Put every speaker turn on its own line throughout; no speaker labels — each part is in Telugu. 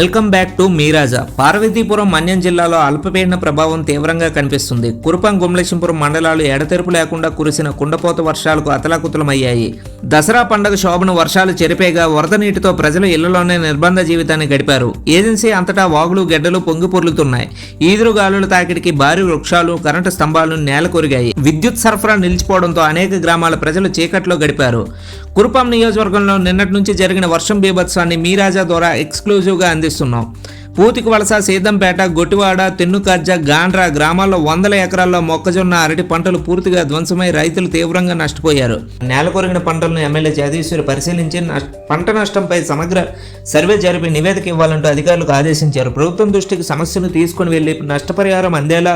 వెల్కమ్ బ్యాక్ టు మీరాజా. పార్వతీపురం మన్యం జిల్లాలో అల్పపీడన ప్రభావం తీవ్రంగా కనిపిస్తుంది. కురుపాం గుమలక్ష్మీపురం మండలాలు ఎడతెరుపు లేకుండా కురిసిన కుండపోత వర్షాలకు అతలాకుతలమయ్యాయి. దసరా పండుగ శోభను వర్షాలు చెరిపేగా వరద నీటితో ప్రజలు ఇళ్లలోనే నిర్బంధ జీవితాన్ని గడిపారు. ఏజెన్సీ అంతటా వాగులు గెడ్డలు పొంగి పొర్లుతున్నాయి. ఈదురుగాలుల తాకిడికి భారీ వృక్షాలు, కరెంటు స్తంభాలు నేల కొరిగాయి. విద్యుత్ సరఫరా నిలిచిపోవడంతో అనేక గ్రామాల ప్రజలు చీకట్లో గడిపారు. కురుపాం నియోజకవర్గంలో నిన్నటి నుంచి జరిగిన వర్షం బీభత్సాన్ని మీరాజా ద్వారా ఎక్స్క్లూజివ్గా అందిస్తున్నాం. పూతికి వలస, సీతంపేట, గొట్టివాడ, తెన్నుకర్జ, గాండ్రా గ్రామాల్లో వందల ఎకరాల్లో మొక్కజొన్న, అరటి పంటలు పూర్తిగా ధ్వంసమై రైతులు తీవ్రంగా నష్టపోయారు. నేల కొరిగిన పంటలను ఎమ్మెల్యే జగదీశ్వరి పరిశీలించి పంట నష్టంపై సమగ్ర సర్వే జరిపి నివేదిక ఇవ్వాలంటూ అధికారులకు ఆదేశించారు. ప్రభుత్వం దృష్టికి సమస్యను తీసుకుని వెళ్లి నష్టపరిహారం అందేలా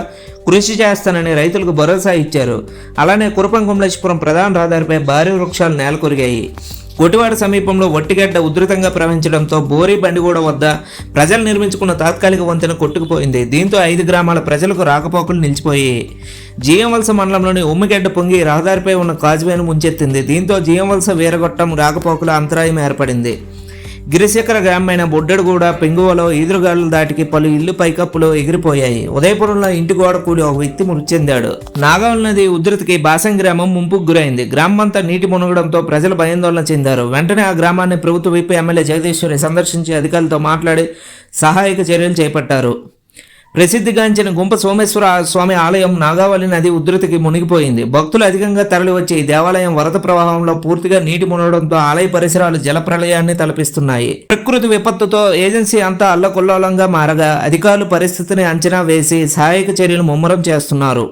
కృషి చేస్తానని రైతులకు భరోసా ఇచ్చారు. అలానే కురుపాం గుమలక్ష్మీపురం ప్రధాన రహదారిపై భారీ వృక్షాలు నేల కొరిగాయి. గొట్టివాడ సమీపంలో వట్టిగడ్డ ఉధృతంగా ప్రవహించడంతో బోరి బండిగూడ వద్ద ప్రజలు నిర్మించుకున్న తాత్కాలిక వంతెన కొట్టుకుపోయింది. దీంతో 5 గ్రామాల ప్రజలకు రాకపోకలు నిలిచిపోయాయి. జీఎంవలస మండలంలోని ఉమ్మిగడ్డ పొంగి రహదారిపై ఉన్న కాజువేను ముంచెత్తింది. దీంతో జీఎంవలస వీరగొట్టం రాకపోకల అంతరాయం ఏర్పడింది. గిరిశేఖర గ్రామమైన బొడ్డెడుగూడ, పెంగువలో ఈదురుగాలుల దాటికి పలు ఇళ్లు పైకప్పులు ఎగిరిపోయాయి. ఉదయపురంలో ఇంటి గోడ కూడి ఒక వ్యక్తి మృతి చెందాడు. నాగావళి నది ఉధృతికి బాసం గ్రామం ముంపుకు గురైంది. గ్రామమంతా నీటి మునగడంతో ప్రజలు భయాందోళన చెందారు. వెంటనే ఆ గ్రామాన్ని ప్రభుత్వ విప్ ఎమ్మెల్యే జగదీశ్వరి సందర్శించి అధికారులతో మాట్లాడి సహాయక చర్యలు చేపట్టారు. ప్రసిద్ధిగాంచిన గుంప సోమేశ్వర స్వామి ఆలయం నాగావళి నది ఉధృతికి మునిగిపోయింది. భక్తులు అధికంగా తరలివచ్చే ఈ దేవాలయం వరద ప్రవాహంలో పూర్తిగా నీటి మునగడంతో ఆలయ పరిసరాలు జల ప్రళయాన్ని తలపిస్తున్నాయి. ప్రకృతి విపత్తుతో ఏజెన్సీ అంతా అల్లకొల్లోలంగా మారగా అధికారులు పరిస్థితిని అంచనా వేసి సహాయక చర్యలు ముమ్మరం చేస్తున్నారు.